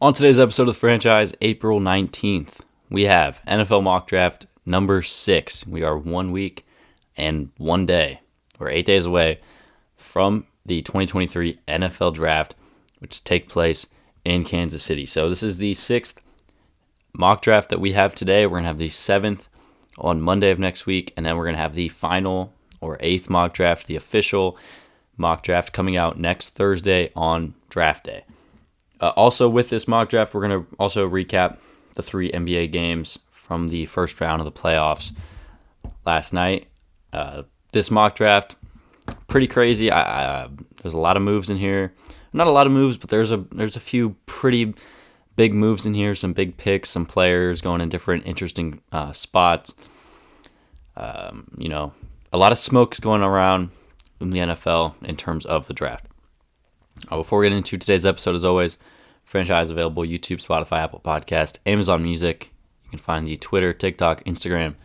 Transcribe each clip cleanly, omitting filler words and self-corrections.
On today's episode of the franchise, April 19th, we have NFL mock draft number 6. We are 1 week and 1 day, or 8 days away from the 2023 NFL draft, which take place in Kansas City. So this is the 6th mock draft that we have today. We're going to have the 7th on Monday of next week, and then we're going to have the final or 8th mock draft, the official mock draft, coming out next Thursday on draft day. Also, with this mock draft, we're going to also recap the 3 NBA games from the first round of the playoffs last night. This mock draft, pretty crazy. There's a lot of moves in here. Not a lot of moves, but there's a few pretty big moves in here. Some big picks, some players going in different interesting spots. A lot of smoke's going around in the NFL in terms of the draft. Before we get into today's episode, as always, franchise available YouTube, Spotify, Apple Podcast, Amazon Music. You can find the Twitter, TikTok, Instagram,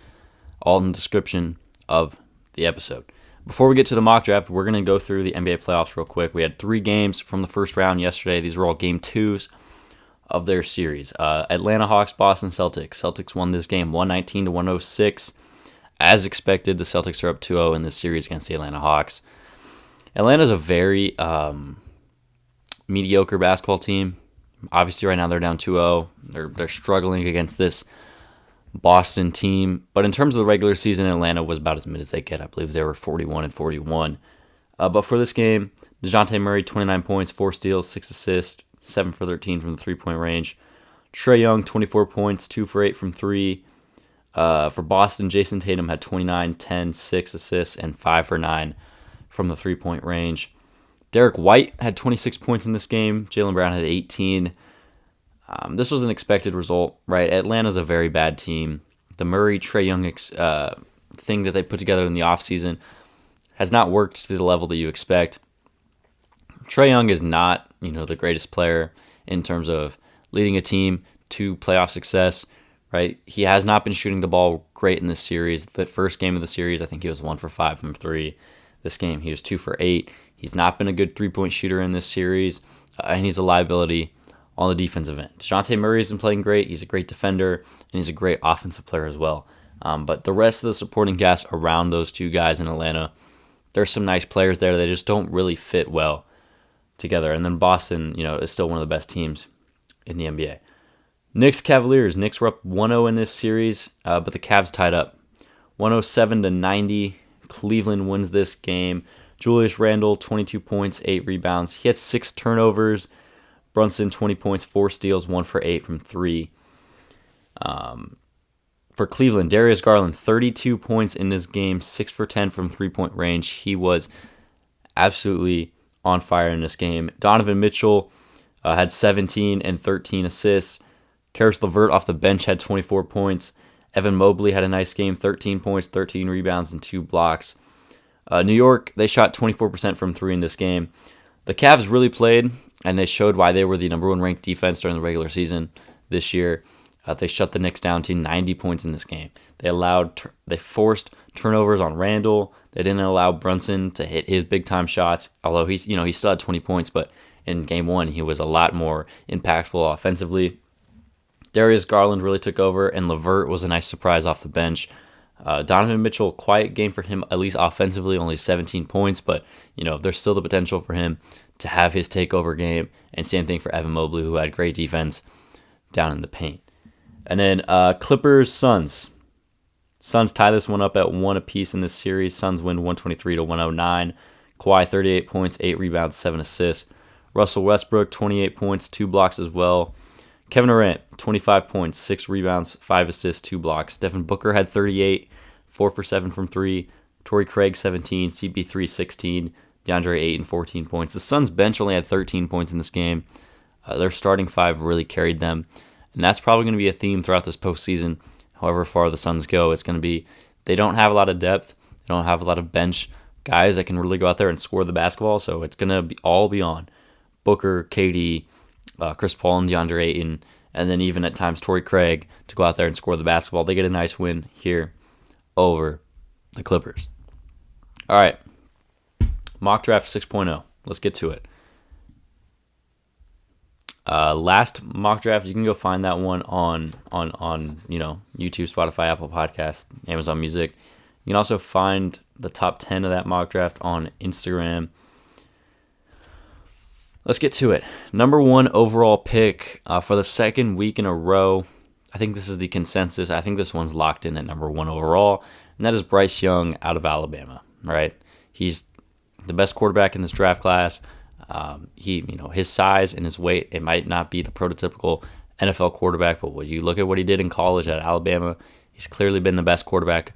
all in the description of the episode. Before we get to the mock draft, we're going to go through the NBA playoffs real quick. We had 3 games from the first round yesterday. These were all game 2s of their series. Atlanta Hawks, Boston Celtics. Celtics won this game 119-106. As expected, the Celtics are up 2-0 in this series against the Atlanta Hawks. Atlanta's a very mediocre basketball team. Obviously, right now they're down 2-0. They're struggling against this Boston team. But in terms of the regular season, Atlanta was about as mid as they get. I believe they were 41-41. But for this game, DeJounte Murray, 29 points, 4 steals, 6 assists, 7 for 13 from the three-point range. Trae Young, 24 points, 2 for 8 from 3. For Boston, Jason Tatum had 29, 10, 6 assists, and 5 for 9 from the three-point range. Derek White had 26 points in this game. Jaylen Brown had 18. This was an expected result, right? Atlanta's a very bad team. The Murray-Trae Young thing that they put together in the offseason has not worked to the level that you expect. Trae Young is not, the greatest player in terms of leading a team to playoff success, right? He has not been shooting the ball great in this series. The first game of the series, I think he was 1 for 5 from 3. This game, he was 2 for 8. He's not been a good three-point shooter in this series, and he's a liability on the defensive end. DeJounte Murray's been playing great. He's a great defender, and he's a great offensive player as well. But the rest of the supporting cast around those two guys in Atlanta, there's some nice players there. They just don't really fit well together. And then Boston, is still one of the best teams in the NBA. Knicks Cavaliers. Knicks were up 1-0 in this series, but the Cavs tied up 107-90. Cleveland wins this game. Julius Randle, 22 points, 8 rebounds. He had 6 turnovers. Brunson, 20 points, 4 steals, 1 for 8 from 3. For Cleveland, Darius Garland, 32 points in this game, 6 for 10 from three-point range. He was absolutely on fire in this game. Donovan Mitchell had 17 and 13 assists. Karis LeVert off the bench had 24 points. Evan Mobley had a nice game, 13 points, 13 rebounds, and 2 blocks. New York, they shot 24% from 3 in this game. The Cavs really played, and they showed why they were the number 1 ranked defense during the regular season this year. They shut the Knicks down to 90 points in this game. They forced turnovers on Randle. They didn't allow Brunson to hit his big time shots. Although he still had 20 points, but in game 1 he was a lot more impactful offensively. Darius Garland really took over, and LeVert was a nice surprise off the bench. Donovan Mitchell, quiet game for him, at least offensively, only 17 points, but there's still the potential for him to have his takeover game, and same thing for Evan Mobley, who had great defense down in the paint. And then Clippers, Suns. Suns tie this one up at 1 apiece in this series. Suns win 123-109. Kawhi, 38 points, 8 rebounds, 7 assists. Russell Westbrook, 28 points, 2 blocks as well. Kevin Durant, 25 points, 6 rebounds, 5 assists, 2 blocks. Devin Booker had 38, 4 for 7 from 3. Torrey Craig, 17. CP3, 16. DeAndre, 8 and 14 points. The Suns' bench only had 13 points in this game. Their starting 5 really carried them. And that's probably going to be a theme throughout this postseason. However far the Suns go, it's going to be they don't have a lot of depth. They don't have a lot of bench guys that can really go out there and score the basketball. So it's going to all be on Booker, KD, Chris Paul, and DeAndre Ayton, and then even at times Torrey Craig to go out there and score the basketball. They get a nice win here over the Clippers. All right, mock draft 6.0. Let's get to it. Last mock draft, you can go find that one on YouTube, Spotify, Apple Podcast, Amazon Music. You can also find the top 10 of that mock draft on Instagram. Let's get to it. Number 1 overall pick for the second week in a row. I think this is the consensus. I think this one's locked in at number 1 overall, and that is Bryce Young out of Alabama. Right? He's the best quarterback in this draft class. His size and his weight, it might not be the prototypical NFL quarterback, but when you look at what he did in college at Alabama, he's clearly been the best quarterback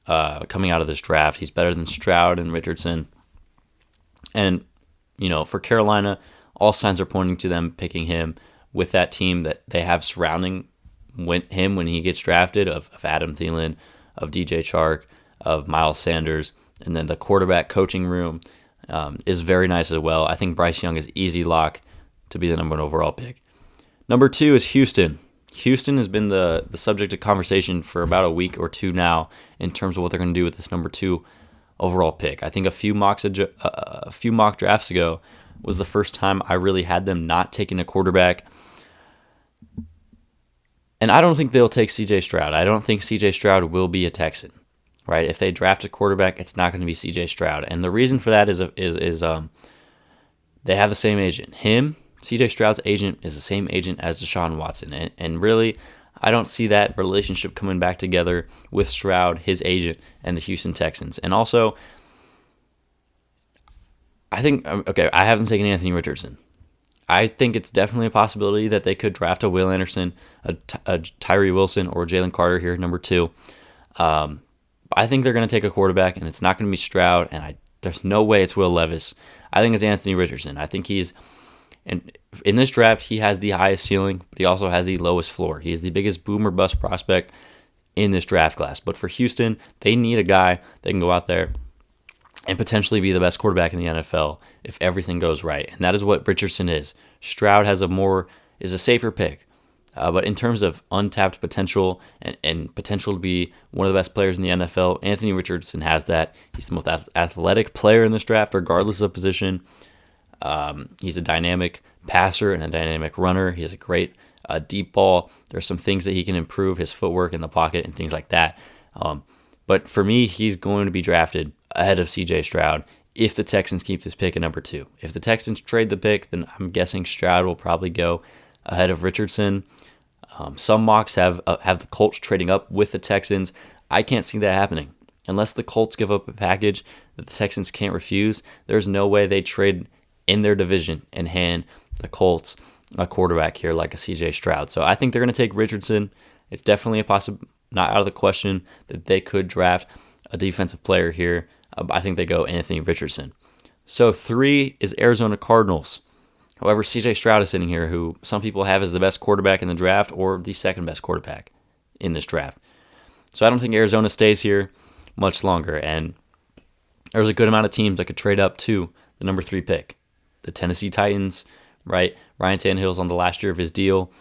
coming out of this draft. He's better than Stroud and Richardson. And, for Carolina, all signs are pointing to them picking him with that team that they have surrounding him when he gets drafted of Adam Thielen, of DJ Chark, of Miles Sanders, and then the quarterback coaching room is very nice as well. I think Bryce Young is easy lock to be the number 1 overall pick. Number 2 is Houston. Houston has been the subject of conversation for about a week or two now in terms of what they're going to do with this number 2 overall pick. I think a few mock drafts ago was the first time I really had them not taking a quarterback. And I don't think they'll take CJ Stroud. I don't think CJ Stroud will be a Texan. Right? If they draft a quarterback, it's not going to be CJ Stroud. And the reason for that is they have the same agent. CJ Stroud's agent is the same agent as Deshaun Watson. And really, I don't see that relationship coming back together with Stroud, his agent, and the Houston Texans. And also, I think, I haven't taken Anthony Richardson. I think it's definitely a possibility that they could draft a Will Anderson, a Tyree Wilson, or Jalen Carter here, number 2. I think they're going to take a quarterback, and it's not going to be Stroud, and there's no way it's Will Levis. I think it's Anthony Richardson. I think in this draft, he has the highest ceiling, but he also has the lowest floor. He is the biggest boom or bust prospect in this draft class. But for Houston, they need a guy that can go out there and potentially be the best quarterback in the NFL if everything goes right. And that is what Richardson is. Stroud is a safer pick. But in terms of untapped potential and potential to be one of the best players in the NFL, Anthony Richardson has that. He's the most athletic player in this draft, regardless of position. He's a dynamic passer and a dynamic runner. He has a great deep ball. There's some things that he can improve, his footwork in the pocket and things like that. But for me, he's going to be drafted ahead of CJ Stroud if the Texans keep this pick at number 2. If the Texans trade the pick, then I'm guessing Stroud will probably go ahead of Richardson. Some mocks have the Colts trading up with the Texans. I can't see that happening. Unless the Colts give up a package that the Texans can't refuse, there's no way they trade in their division and hand the Colts a quarterback here like a CJ Stroud. So I think they're going to take Richardson. It's definitely not out of the question that they could draft a defensive player here. I think they go Anthony Richardson. So 3 is Arizona Cardinals. However, CJ Stroud is sitting here, who some people have as the best quarterback in the draft or the second best quarterback in this draft. So I don't think Arizona stays here much longer. And there's a good amount of teams that could trade up to the number 3 pick. The Tennessee Titans, right? Ryan Tannehill's on the last year of his deal.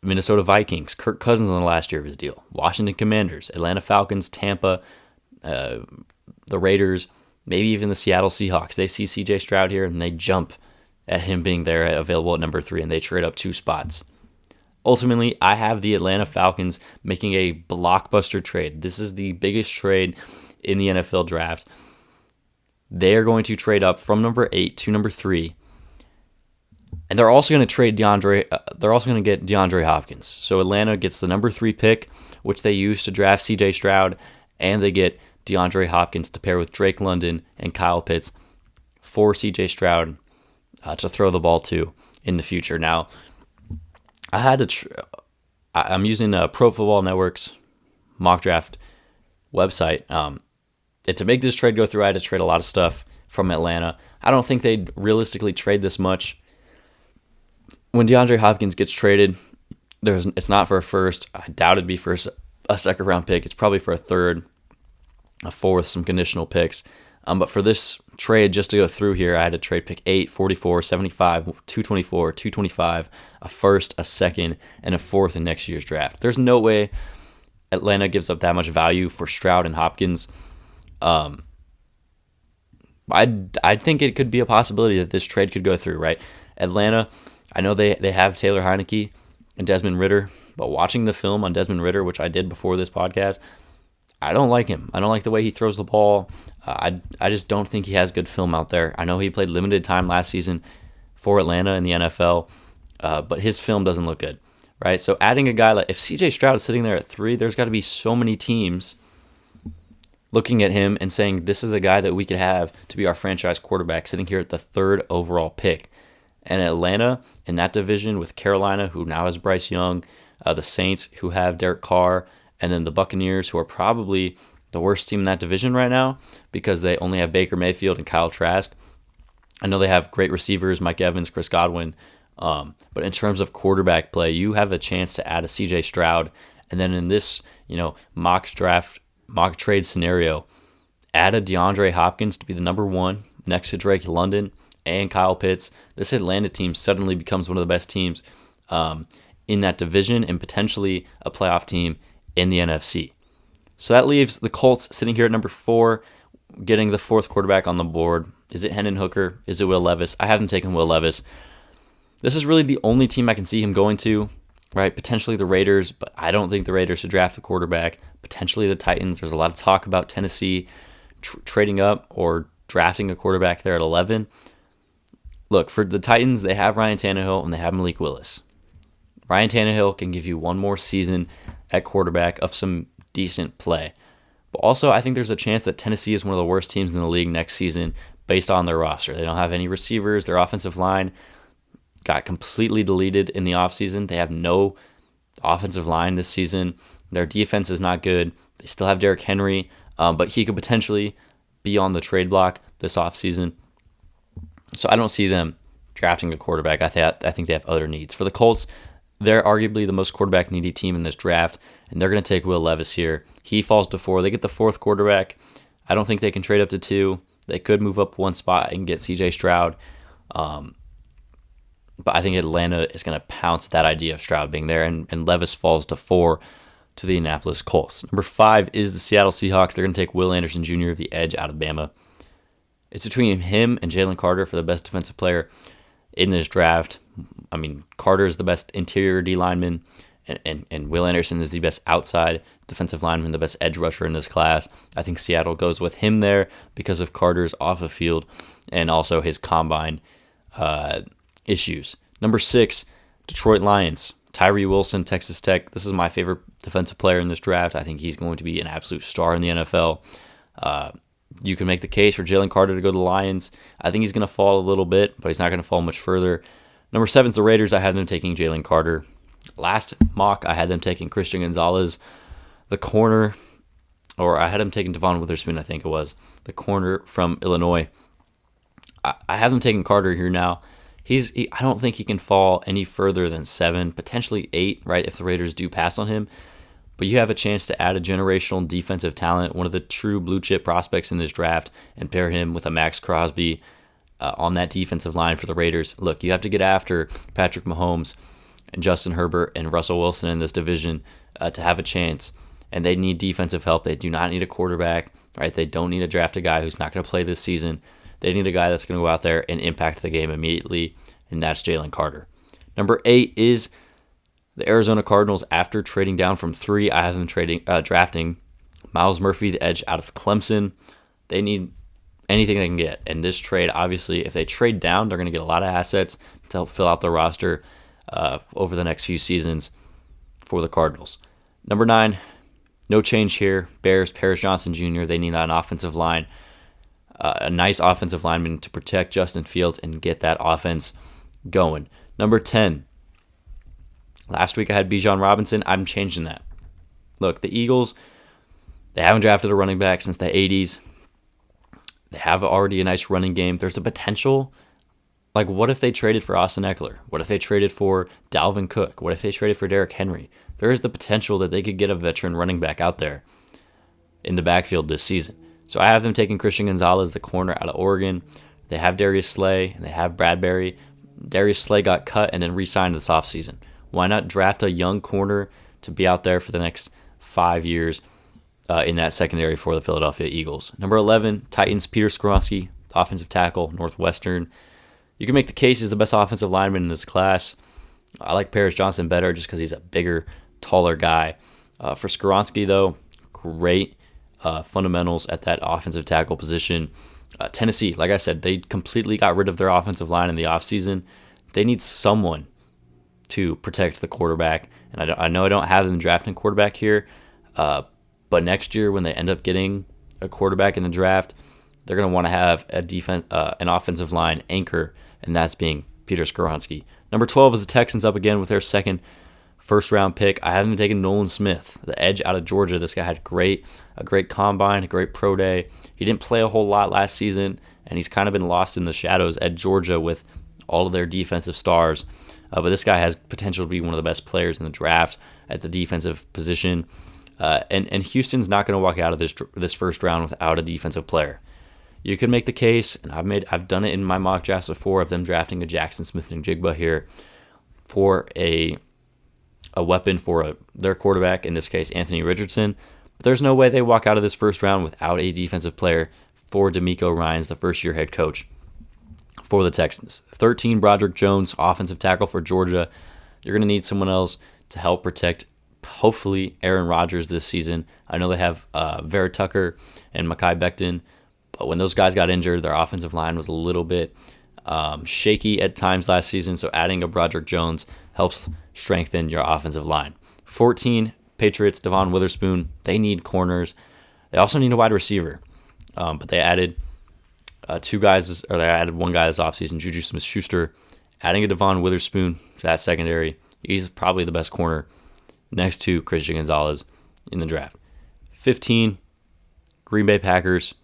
Minnesota Vikings, Kirk Cousins on the last year of his deal. Washington Commanders, Atlanta Falcons, Tampa, the Raiders, maybe even the Seattle Seahawks. They see CJ Stroud here and they jump at him being there available at number 3, and they trade up 2 spots. Ultimately, I have the Atlanta Falcons making a blockbuster trade. This is the biggest trade in the NFL draft. They are going to trade up from number 8 to number 3, and they're also going to trade they're also going to get DeAndre Hopkins. So Atlanta gets the number 3 pick, which they use to draft CJ Stroud, and they get DeAndre Hopkins to pair with Drake London and Kyle Pitts for CJ Stroud to throw the ball to in the future. Now, I'm using Pro Football Network's mock draft website. And to make this trade go through, I had to trade a lot of stuff from Atlanta. I don't think they'd realistically trade this much. When DeAndre Hopkins gets traded, it's not for a first. I doubt it'd be for a second round pick. It's probably for a third, a fourth, some conditional picks. But for this trade, just to go through here, I had to trade pick 8, 44, 75, 224, 225, a first, a second, and a fourth in next year's draft. There's no way Atlanta gives up that much value for Stroud and Hopkins. I think it could be a possibility that this trade could go through, right? Atlanta I know they have Taylor Heineke and Desmond Ritter, but watching the film on Desmond Ritter, which I did before this podcast, I don't like him. I don't like the way he throws the ball. I just don't think he has good film out there. I know he played limited time last season for Atlanta in the NFL, but his film doesn't look good, right? So adding a guy like, if CJ Stroud is sitting there at 3, there's got to be so many teams looking at him and saying, this is a guy that we could have to be our franchise quarterback sitting here at the 3rd overall pick. And Atlanta in that division with Carolina, who now has Bryce Young, the Saints, who have Derek Carr, and then the Buccaneers, who are probably the worst team in that division right now because they only have Baker Mayfield and Kyle Trask. I know they have great receivers, Mike Evans, Chris Godwin, but in terms of quarterback play, you have a chance to add a CJ Stroud, and then in this, mock trade scenario, add a DeAndre Hopkins to be the number 1 next to Drake London and Kyle Pitts. This Atlanta team suddenly becomes one of the best teams in that division and potentially a playoff team in the NFC. So that leaves the Colts sitting here at number 4, getting the 4th quarterback on the board. Is it Hendon Hooker? Is it Will Levis? I haven't taken Will Levis. This is really the only team I can see him going to, right? Potentially the Raiders, but I don't think the Raiders should draft a quarterback. Potentially the Titans. There's a lot of talk about Tennessee trading up or drafting a quarterback there at 11. Look, for the Titans, they have Ryan Tannehill and they have Malik Willis. Ryan Tannehill can give you one more season at quarterback of some decent play. But also, I think there's a chance that Tennessee is one of the worst teams in the league next season based on their roster. They don't have any receivers. Their offensive line got completely deleted in the offseason. They have no offensive line this season. Their defense is not good. They still have Derrick Henry, but he could potentially be on the trade block this offseason. So I don't see them drafting a quarterback. I think they have other needs. For the Colts, they're arguably the most quarterback-needy team in this draft, and they're going to take Will Levis here. He falls to 4. They get the 4th quarterback. I don't think they can trade up to 2. They could move up 1 spot and get C.J. Stroud. But I think Atlanta is going to pounce that idea of Stroud being there, and Levis falls to 4 to the Indianapolis Colts. Number 5 is the Seattle Seahawks. They're going to take Will Anderson Jr., the edge out of Bama. It's between him and Jalen Carter for the best defensive player in this draft. I mean, Carter is the best interior D lineman, and Will Anderson is the best outside defensive lineman, the best edge rusher in this class. I think Seattle goes with him there because of Carter's off the field and also his combine issues. Number 6, Detroit Lions. Tyree Wilson, Texas Tech. This is my favorite defensive player in this draft. I think he's going to be an absolute star in the NFL. You can make the case for Jalen Carter to go to the Lions. I think he's going to fall a little bit, but he's not going to fall much further. Number 7 is the Raiders. I had them taking Jalen Carter. Last mock, I had them taking Christian Gonzalez, the corner, or I had them taking Devon Witherspoon, I think it was, the corner from Illinois. I have them taking Carter here now. I don't think he can fall any further than 7, potentially 8, right, if the Raiders do pass on him. But you have a chance to add a generational defensive talent, one of the true blue chip prospects in this draft, and pair him with a Max Crosby on that defensive line for the Raiders. Look, you have to get after Patrick Mahomes and Justin Herbert and Russell Wilson in this division to have a chance. And they need defensive help. They do not need a quarterback, right? They don't need to draft a guy who's not going to play this season. They need a guy that's going to go out there and impact the game immediately, and that's Jalen Carter. Number 8 is the Arizona Cardinals. After trading down from 3, I have them drafting Myles Murphy, the edge out of Clemson. They need anything they can get. And this trade, obviously, if they trade down, they're going to get a lot of assets to help fill out the roster over the next few seasons for the Cardinals. Number 9, no change here. Bears, Paris Johnson Jr., they need an offensive line, a nice offensive lineman to protect Justin Fields and get that offense going. Number 10, last week I had Bijan Robinson. I'm changing that. Look, the Eagles, they haven't drafted a running back since the 80s. They have already a nice running game. There's the potential. Like, what if they traded for Austin Eckler? What if they traded for Dalvin Cook? What if they traded for Derrick Henry? There is the potential that they could get a veteran running back out there in the backfield this season. So I have them taking Christian Gonzalez, the corner out of Oregon. They have Darius Slay, and they have Bradbury. Darius Slay got cut and then re-signed this offseason. Why not draft a young corner to be out there for the next 5 years in that secondary for the Philadelphia Eagles? Number 11, Titans, Peter Skoronski, offensive tackle, Northwestern. You can make the case he's the best offensive lineman in this class. I like Paris Johnson better just because he's a bigger, taller guy. For Skoronski, though, great fundamentals at that offensive tackle position. Tennessee, like I said, they completely got rid of their offensive line in the offseason. They need someone to protect the quarterback. And I know I don't have them drafting quarterback here, but next year when they end up getting a quarterback in the draft, they're going to want to have an offensive line anchor, and that's being Peter Skoronski. Number 12 is the Texans up again with their second first-round pick. I haven't taken Nolan Smith, the edge out of Georgia. This guy had a great combine, a great pro day. He didn't play a whole lot last season, and he's kind of been lost in the shadows at Georgia with all of their defensive stars. But this guy has potential to be one of the best players in the draft at the defensive position. And Houston's not going to walk out of this first round without a defensive player. You could make the case, and I've done it in my mock drafts before, of them drafting a Jackson Smith-Njigba here for a weapon for their quarterback, in this case Anthony Richardson. But there's no way they walk out of this first round without a defensive player for DeMeco Ryans, the first-year head coach for the Texans. 13, Broderick Jones, offensive tackle for Georgia. You're going to need someone else to help protect, hopefully, Aaron Rodgers this season. I know they have Vera Tucker and Mekhi Becton, but when those guys got injured, their offensive line was a little bit shaky at times last season, so adding a Broderick Jones helps strengthen your offensive line. 14, Patriots, Devon Witherspoon. They need corners. They also need a wide receiver, but they added they added one guy this offseason, Juju Smith-Schuster. Adding a Devon Witherspoon to that secondary, he's probably the best corner next to Christian Gonzalez in the draft. 15, Green Bay Packers.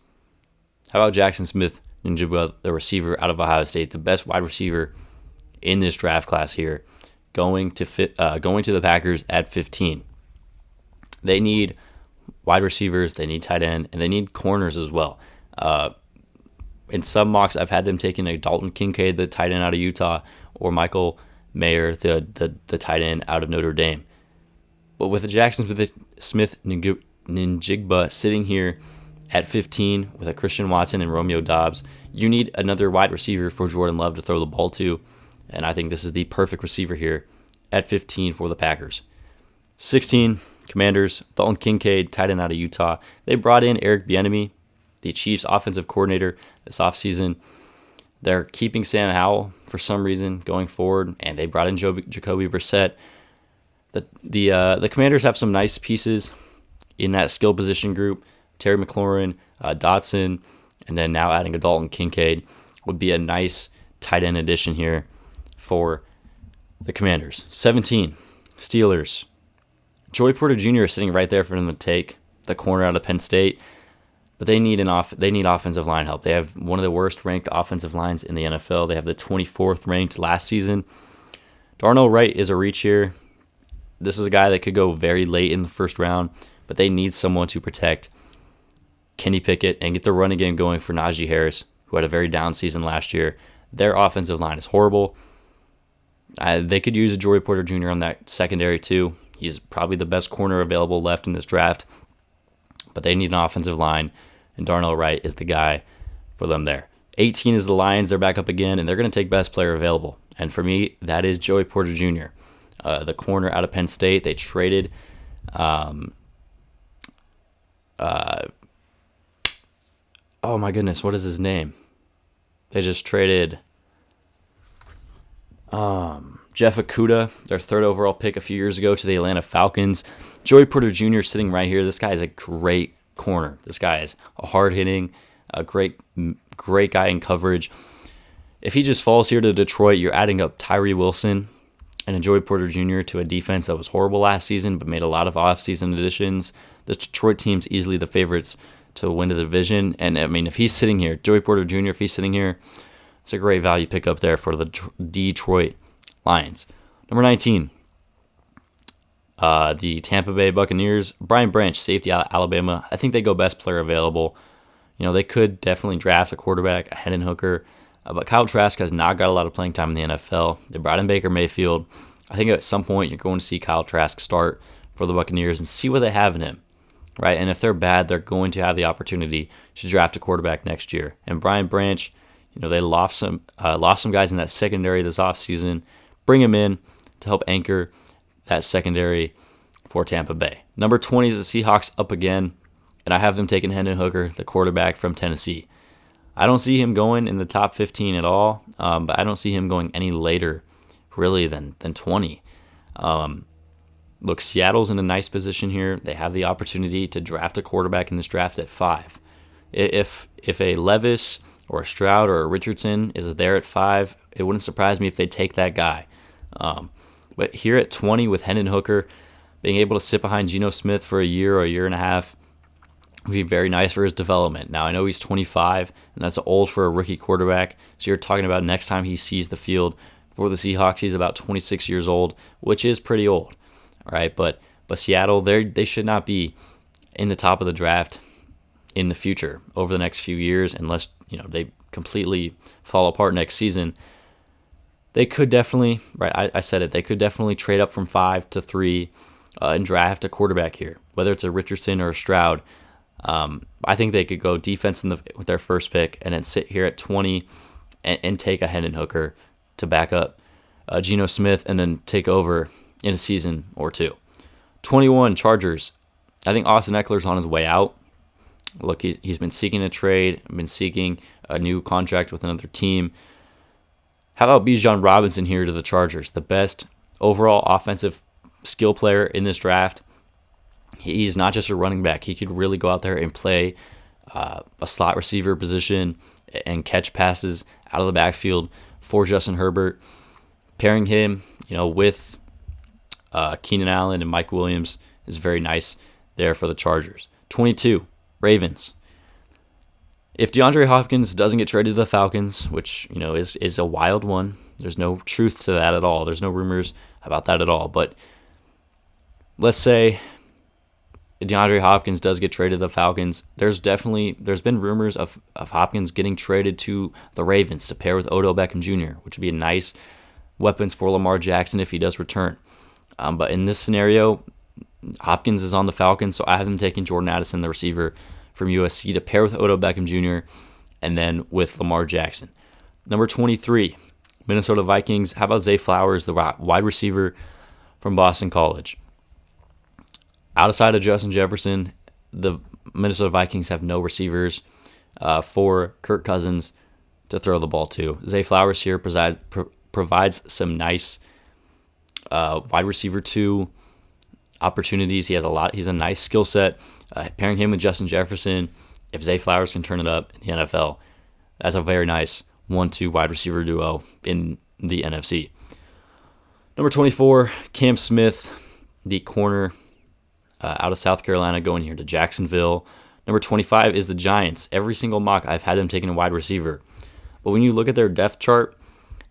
How about Jackson Smith-Njigba, the receiver out of Ohio State, the best wide receiver in this draft class here, going to the Packers at 15. They need wide receivers, they need tight end, and they need corners as well. In some mocks, I've had them taking a Dalton Kincaid, the tight end out of Utah, or Michael Mayer, the tight end out of Notre Dame. But with the Jackson Smith-Njigba sitting here at 15 with a Christian Watson and Romeo Doubs, you need another wide receiver for Jordan Love to throw the ball to, and I think this is the perfect receiver here at 15 for the Packers. 16, Commanders, Dalton Kincaid, tight end out of Utah. They brought in Eric Bieniemy, the Chiefs offensive coordinator, this offseason. They're keeping Sam Howell for some reason going forward, and they brought in Jacoby Brissett. The Commanders have some nice pieces in that skill position group. Terry McLaurin, Dotson, and then now adding a Dalton Kincaid would be a nice tight end addition here for the Commanders. 17, Steelers. Joey Porter Jr. is sitting right there for them to take, the corner out of Penn State. But they need offensive line help. They have one of the worst ranked offensive lines in the NFL. They have the 24th ranked last season. Darnell Wright is a reach here. This is a guy that could go very late in the first round, but they need someone to protect Kenny Pickett and get the running game going for Najee Harris, who had a very down season last year. Their offensive line is horrible. They could use a Joey Porter Jr. on that secondary too. He's probably the best corner available left in this draft, but they need an offensive line, and Darnell Wright is the guy for them there. 18 is the Lions. They're back up again, and they're going to take best player available. And for me, that is Joey Porter Jr., the corner out of Penn State. They traded oh my goodness, what is his name? They just traded Jeff Okudah, their third overall pick a few years ago, to the Atlanta Falcons. Joey Porter Jr. sitting right here. This guy is a great corner. This guy is a hard-hitting, a great guy in coverage. If he just falls here to Detroit, you're adding up Tyree Wilson and a Joey Porter Jr. to a defense that was horrible last season but made a lot of offseason additions. This Detroit team's easily the favorites to win the division. And, I mean, if he's sitting here, Joey Porter Jr., if he's sitting here, it's a great value pickup there for the Detroit Lions. Number 19, the Tampa Bay Buccaneers. Brian Branch, safety out of Alabama. I think they go best player available. You know, they could definitely draft a quarterback, a Hendon Hooker, but Kyle Trask has not got a lot of playing time in the NFL. They brought in Baker Mayfield. I think at some point you're going to see Kyle Trask start for the Buccaneers and see what they have in him, right? And if they're bad, they're going to have the opportunity to draft a quarterback next year. And Brian Branch, They lost some guys in that secondary this offseason. Bring him in to help anchor that secondary for Tampa Bay. Number 20 is the Seahawks up again, and I have them taking Hendon Hooker, the quarterback from Tennessee. I don't see him going in the top 15 at all, but I don't see him going any later, really, than 20. Look, Seattle's in a nice position here. They have the opportunity to draft a quarterback in this draft at 5. If a Levis or a Stroud or a Richardson is there at 5, it wouldn't surprise me if they take that guy. But here at 20 with Hendon Hooker, being able to sit behind Geno Smith for a year or a year and a half would be very nice for his development. Now, I know he's 25, and that's old for a rookie quarterback, so you're talking about next time he sees the field for the Seahawks, he's about 26 years old, which is pretty old, right? But Seattle, they should not be in the top of the draft in the future over the next few years unless they completely fall apart next season. They could definitely, right, I said it, they could definitely trade up from 5 to 3 and draft a quarterback here, whether it's a Richardson or a Stroud. I think they could go defense with their first pick and then sit here at 20 and take a Hendon Hooker to back up Geno Smith and then take over in a season or two. 21, Chargers. I think Austin Eckler's on his way out. Look, he's been seeking a trade, been seeking a new contract with another team. How about Bijan Robinson here to the Chargers? The best overall offensive skill player in this draft. He's not just a running back. He could really go out there and play a slot receiver position and catch passes out of the backfield for Justin Herbert. Pairing him, with Keenan Allen and Mike Williams is very nice there for the Chargers. 22, Ravens. If DeAndre Hopkins doesn't get traded to the Falcons, which is a wild one, there's no truth to that at all. There's no rumors about that at all. But let's say DeAndre Hopkins does get traded to the Falcons. There's been rumors of Hopkins getting traded to the Ravens to pair with Odell Beckham Jr., which would be a nice weapons for Lamar Jackson if he does return. But in this scenario, Hopkins is on the Falcons, so I have him taking Jordan Addison, the receiver from USC, to pair with Odell Beckham Jr. and then with Lamar Jackson. Number 23, Minnesota Vikings. How about Zay Flowers, the wide receiver from Boston College? Outside of Justin Jefferson, the Minnesota Vikings have no receivers for Kirk Cousins to throw the ball to. Zay Flowers here provides some nice wide receiver 2 opportunities. He's a nice skill set. Pairing him with Justin Jefferson, if Zay Flowers can turn it up in the NFL, that's a very nice 1-2 wide receiver duo in the NFC. Number 24, Cam Smith, the corner out of South Carolina, going here to Jacksonville. Number 25 is the Giants. Every single mock, I've had them taking a wide receiver. But when you look at their depth chart,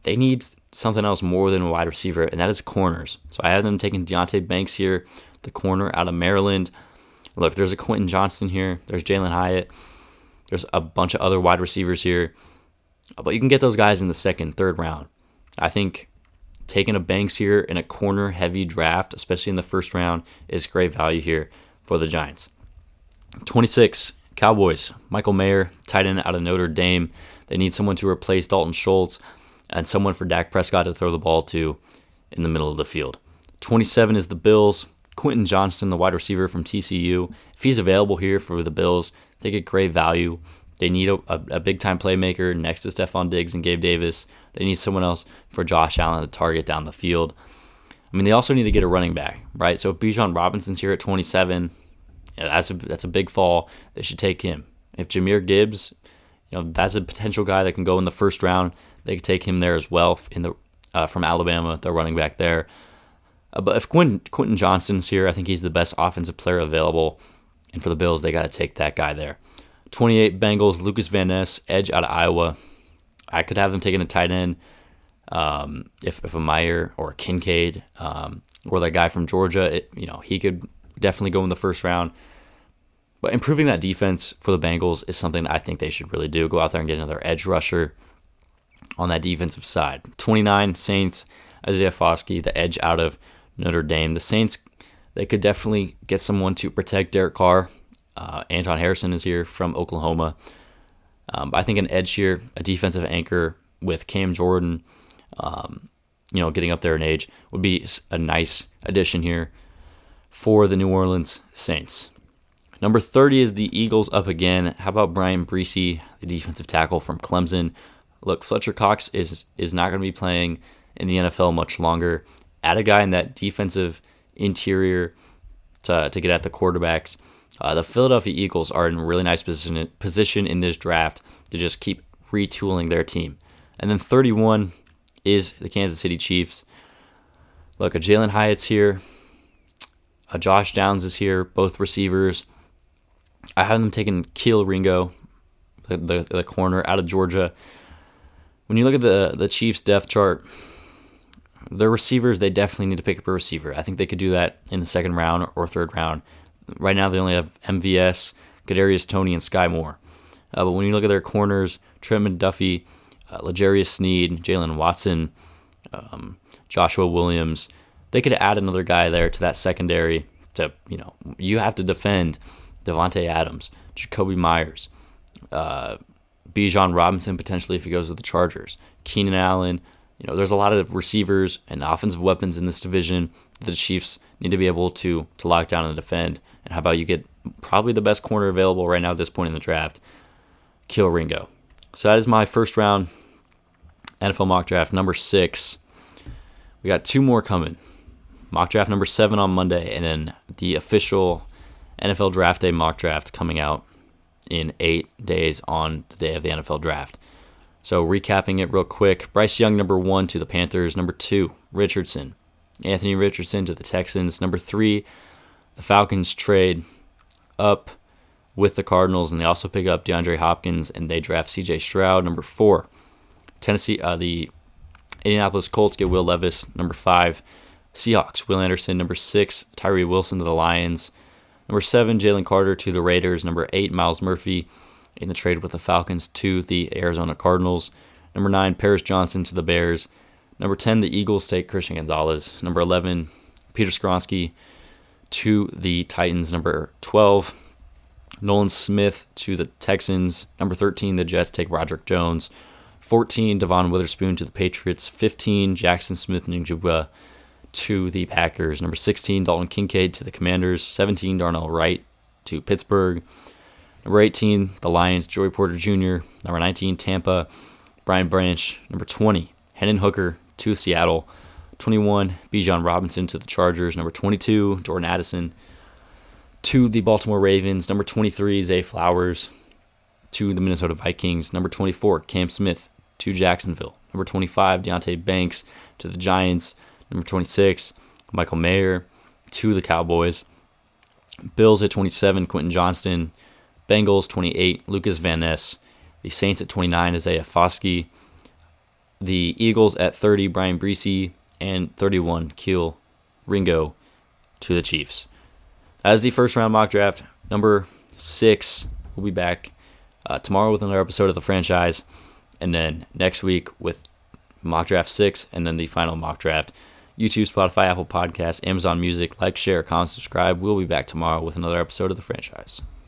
they need something else more than a wide receiver, and that is corners. So I have them taking Deonte Banks here, the corner out of Maryland. Look, there's a Quentin Johnston here. There's Jalen Hyatt. There's a bunch of other wide receivers here. But you can get those guys in the second, third round. I think taking a Banks here in a corner-heavy draft, especially in the first round, is great value here for the Giants. 26, Cowboys. Michael Mayer, tight end out of Notre Dame. They need someone to replace Dalton Schultz and someone for Dak Prescott to throw the ball to in the middle of the field. 27 is the Bills. Quentin Johnston, the wide receiver from TCU. If he's available here for the Bills, they get great value. They need a big-time playmaker next to Stephon Diggs and Gabe Davis. They need someone else for Josh Allen to target down the field. I mean, they also need to get a running back, right? So if Bijan Robinson's here at 27, that's a big fall. They should take him. If Jahmyr Gibbs, that's a potential guy that can go in the first round. They could take him there as well from Alabama, the running back there. But if Quentin Johnston's here, I think he's the best offensive player available. And for the Bills, they got to take that guy there. 28 Bengals, Lucas Van Ness, edge out of Iowa. I could have them taking a tight end if a Meyer or a Kincaid or that guy from Georgia. He could definitely go in the first round. But improving that defense for the Bengals is something that I think they should really do. Go out there and get another edge rusher on that defensive side. 29 Saints, Isaiah Foskey, the edge out of Notre Dame. The Saints, they could definitely get someone to protect Derek Carr. Anton Harrison is here from Oklahoma. I think an edge here, a defensive anchor with Cam Jordan, getting up there in age, would be a nice addition here for the New Orleans Saints. Number 30 is the Eagles up again. How about Brian Bresee, the defensive tackle from Clemson? Look, Fletcher Cox is not going to be playing in the NFL much longer. Add a guy in that defensive interior to get at the quarterbacks. The Philadelphia Eagles are in a really nice position in this draft to just keep retooling their team. And then 31 is the Kansas City Chiefs. Look, a Jalen Hyatt's here. A Josh Downs is here, both receivers. I have them taking Keil Ringo, the corner out of Georgia. When you look at the Chiefs' depth chart, their receivers, they definitely need to pick up a receiver. I think they could do that in the second round or third round. Right now, they only have MVS, Kadarius Toney, and Sky Moore. But when you look at their corners, Trent McDuffie, L'Jarius Sneed, Jalen Watson, Joshua Williams, they could add another guy there to that secondary. You have to defend Devontae Adams, Jacoby Myers, Bijan Robinson potentially if he goes to the Chargers, Keenan Allen. There's a lot of receivers and offensive weapons in this division that the Chiefs need to be able to lock down and defend. And how about you get probably the best corner available right now at this point in the draft, Keil Ringo. So that is my first round NFL mock draft, number 6. We got 2 more coming. Mock draft number 7 on Monday, and then the official NFL Draft Day mock draft coming out in 8 days on the day of the NFL Draft. So recapping it real quick, Bryce Young, number 1 to the Panthers. Number 2, Anthony Richardson to the Texans. Number 3, the Falcons trade up with the Cardinals, and they also pick up DeAndre Hopkins, and they draft C.J. Stroud. Number 4, the Indianapolis Colts get Will Levis. Number 5, Seahawks, Will Anderson. Number 6, Tyree Wilson to the Lions. Number 7, Jalen Carter to the Raiders. Number 8, Myles Murphy in the trade with the Falcons to the Arizona Cardinals. Number 9, Paris Johnson to the Bears. Number 10, the Eagles take Christian Gonzalez. Number 11, Peter Skoronski to the Titans. Number 12, Nolan Smith to the Texans. Number 13, the Jets take Roderick Jones. 14, Devon Witherspoon to the Patriots. 15, Jackson Smith-Njigba to the Packers. Number 16, Dalton Kincaid to the Commanders. 17, Darnell Wright to Pittsburgh. Number 18, the Lions, Joey Porter Jr. Number 19, Tampa, Brian Branch. Number 20, Hendon Hooker to Seattle. 21, Bijan Robinson to the Chargers. Number 22, Jordan Addison to the Baltimore Ravens. Number 23, Zay Flowers to the Minnesota Vikings. Number 24, Cam Smith to Jacksonville. Number 25, Deonte Banks to the Giants. Number 26, Michael Mayer to the Cowboys. Bills at 27, Quentin Johnston. Bengals 28, Lucas Van Ness. The Saints at 29, Isaiah Foskey. The Eagles at 30, Brian Bresee. And 31, Keil Ringo to the Chiefs. That is the first round mock draft. Number 6, we'll be back tomorrow with another episode of The Franchise. And then next week with mock draft 6 and then the final mock draft. YouTube, Spotify, Apple Podcasts, Amazon Music. Like, share, comment, subscribe. We'll be back tomorrow with another episode of The Franchise.